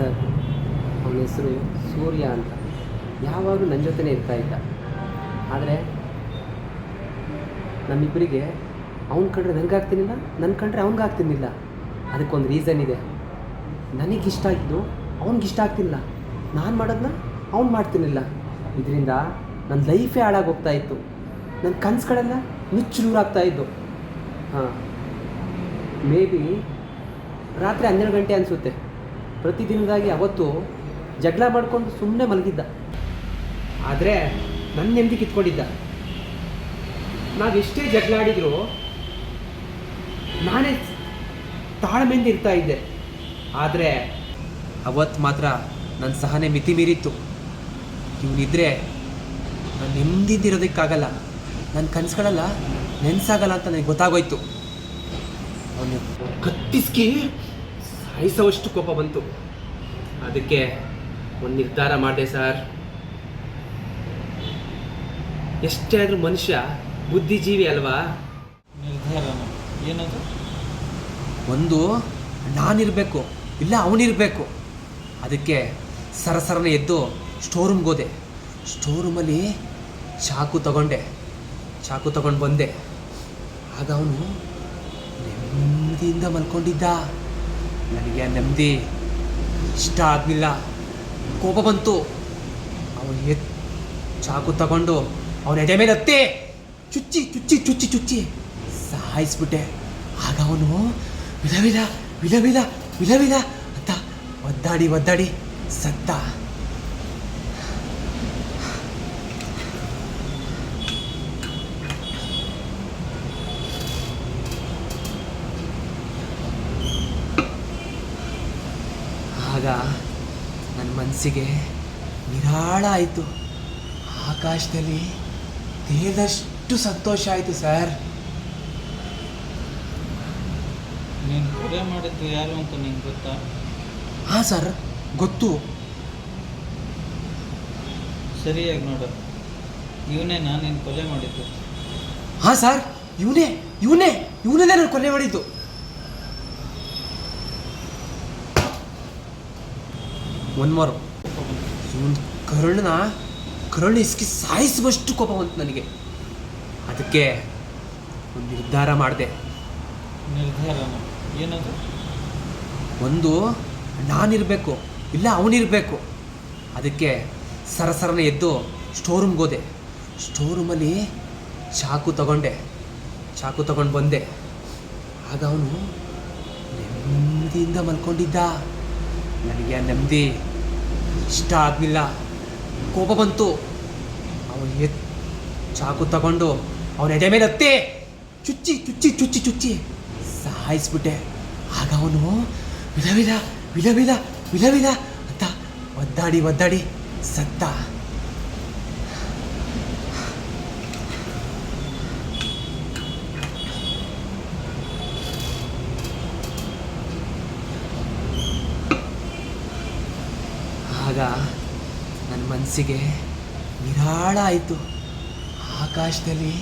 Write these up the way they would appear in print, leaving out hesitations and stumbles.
Sir, ಅವನ ಹೆಸರು ಸೂರ್ಯ ಅಂತ. ಯಾವಾಗಲೂ ನನ್ನ ಜೊತೆನೇ ಇರ್ತಾಯಿದ್ದ. ಆದರೆ ನಮ್ಮಿಬ್ಬರಿಗೆ ಅವ್ನು ಕಂಡ್ರೆ ನನಗಾಗ್ತಿರ್ಲಿಲ್ಲ, ನನ್ನ ಕಂಡ್ರೆ ಅವ್ನಿಗಾಗ್ತಿರ್ಲಿಲ್ಲ. ಅದಕ್ಕೊಂದು ರೀಸನ್ ಇದೆ. ನನಗಿಷ್ಟ ಆಗಿದ್ದು ಅವ್ನಿಗಿಷ್ಟ ಆಗ್ತಿಲ್ಲ, ನಾನು ಮಾಡೋದನ್ನ ಅವ್ನು ಮಾಡ್ತಿರ್ಲಿಲ್ಲ. ಇದರಿಂದ ನನ್ನ ಲೈಫೇ ಹಾಳಾಗೋಗ್ತಾಯಿತ್ತು. ನನ್ನ ಕನಸುಗಳೆಲ್ಲ ನುಚ್ಚುನೂರಾಗ್ತಾಯಿದ್ದು. ಹಾಂ, ಮೇ ಬಿ ರಾತ್ರಿ 12 ಗಂಟೆ ಅನಿಸುತ್ತೆ. ಪ್ರತಿದಿನದಾಗಿ ಅವತ್ತು ಜಗಳ ಮಾಡಿಕೊಂಡು ಸುಮ್ಮನೆ ಮಲಗಿದ್ದ. ಆದರೆ ನನ್ನ ನೆಮ್ಮದಿ ಕಿತ್ಕೊಂಡಿದ್ದ. ನಾವೆಷ್ಟೇ ಜಗಳ ಆಡಿದರೂ ನಾನೇ ತಾಳ್ಮೆಯಿಂದ ಇರ್ತಾ ಇದ್ದೆ. ಆದರೆ ಅವತ್ತು ಮಾತ್ರ ನನ್ನ ಸಹನೆ ಮಿತಿ ಮೀರಿತ್ತು. ಇವನಿದ್ರೆ ನಾನು ನೆಮ್ಮದಿಯಿಂದ ಇರೋದಕ್ಕಾಗಲ್ಲ, ನನ್ನ ಕನಸುಗಳೆಲ್ಲ ನೆನೆಸಾಗಲ್ಲ ಅಂತ ನನಗೆ ಗೊತ್ತಾಗೋಯ್ತು. ಅವನು ಕತ್ತಿಸ್ಕಿ ಸಾಯಿಸೋವಷ್ಟು ಕೋಪ ಬಂತು. ಅದಕ್ಕೆ ಒಂದು ನಿರ್ಧಾರ ಮಾಡಿದೆ ಸರ್. ಎಷ್ಟೇ ಆದರೂ ಮನುಷ್ಯ ಬುದ್ಧಿಜೀವಿ ಅಲ್ವಾ? ನಿರ್ಧಾರ ಏನದು? ಒಂದು ನಾನಿರಬೇಕು, ಇಲ್ಲ ಅವನಿರಬೇಕು. ಅದಕ್ಕೆ ಸರಸರನೆ ಎದ್ದು ಸ್ಟೋರೂಮ್ಗೆ ಹೋದೆ. ಸ್ಟೋರೂಮಲ್ಲಿ ಚಾಕು ತಗೊಂಡು ಬಂದೆ. ಆಗ ಅವನು ನೆಮ್ಮದಿಯಿಂದ ಮಲ್ಕೊಂಡಿದ್ದ. ನನಗೆ ಆ ನೆಮ್ಮದಿ ಇಷ್ಟ ಆಗಲಿಲ್ಲ, ಕೋಪ ಬಂತು. ಅವನು ಚಾಕು ತಗೊಂಡು ಅವನ ಎದೆ ಮೇಲೆ ಹತ್ತಿ ಚುಚ್ಚಿ ಚುಚ್ಚಿ ಚುಚ್ಚಿ ಚುಚ್ಚಿ ಸಾಯಿಸ್ಬಿಟ್ಟೆ. ಆಗ ಅವನು ವಿಧ ವಿಧ ವಿಧ ವಿಧ ವಿಧ ವಿಧ ಅಂತ ಒದ್ದಾಡಿ ಸತ್ತ. ಆಗ ನನ್ನ ಮನಸ್ಸಿಗೆ ನಿರಾಳ ಆಯಿತು. ಆಕಾಶದಲ್ಲಿ ತೇಲದಷ್ಟು ಸಂತೋಷ ಆಯಿತು ಸರ್. ನೀನು ಕೊಲೆ ಮಾಡಿದ್ದು ಯಾರು ಅಂತ ನಿಂಗೆ ಗೊತ್ತಾ? ಹಾಂ ಸರ್, ಗೊತ್ತು. ಸರಿಯಾಗಿ ನೋಡು, ಇವನೇ ನೀನು ಕೊಲೆ ಮಾಡಿದ್ದು. ಹಾಂ ಸರ್, ಇವನೇ ನಾನು ಕೊಲೆ ಮಾಡಿದ್ದು. ಒನ್ಮಾರು ಇವನ್ ಕರುಣ ಇಸ್ಕಿ ಸಾಯಿಸುವಷ್ಟು ಕೋಪ ಬಂತು ನನಗೆ. ಅದಕ್ಕೆ ಒಂದು ನಿರ್ಧಾರ ಮಾಡಿದೆ. ನಿರ್ಧಾರ ಏನದು? ಒಂದು ನಾನಿರಬೇಕು, ಇಲ್ಲ ಅವನಿರಬೇಕು. ಅದಕ್ಕೆ ಸರಸರನೆ ಎದ್ದು ಸ್ಟೋರೂಮ್ಗೆ ಹೋದೆ. ಸ್ಟೋರೂಮಲ್ಲಿ ಚಾಕು ತಗೊಂಡು ಬಂದೆ. ಆಗ ಅವನು ನೆಮ್ಮದಿಯಿಂದ ಮಲ್ಕೊಂಡಿದ್ದ. ನನಗೆ ಆ ನೆಮ್ಮದಿ ಇಷ್ಟ ಆಗಲಿಲ್ಲ, ಕೋಪ ಬಂತು. ಅವನು ಚಾಕು ತಗೊಂಡು ಅವನ ಎದೆ ಮೇಲೆ ಹತ್ತಿ ಚುಚ್ಚಿ ಚುಚ್ಚಿ ಚುಚ್ಚಿ ಚುಚ್ಚಿ ಸಾಯಿಸ್ಬಿಟ್ಟೆ. ಆಗ ಅವನು ವಿಧ ವಿಧ ವಿಧ ವಿಧ ವಿಧ ವಿಧ ಅಂತ ಒದ್ದಾಡಿ ಸತ್ತ. ಆಗ ನನ್ನ ಮನಸ್ಸಿಗೆ ನಿರಾಳ ಆಯಿತು. ಆಕಾಶದಲ್ಲಿ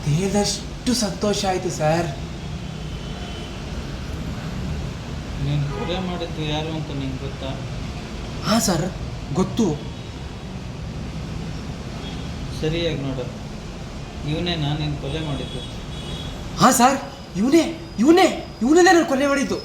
ತೇಲದಷ್ಟು ಸಂತೋಷ ಆಯಿತು ಸರ್. ನೀನು ಕೊಲೆ ಮಾಡಿದ್ದು ಯಾರು ಅಂತ ನಿಂಗೆ ಗೊತ್ತಾ? ಹಾಂ ಸರ್, ಗೊತ್ತು. ಸರಿಯಾಗಿ ನೋಡು, ಇವನೇ ನೀನು ಕೊಲೆ ಮಾಡಿದ್ದು. ಹಾಂ ಸರ್, ಇವನೇ ನಾನು ಕೊಲೆ ಮಾಡಿದ್ದು.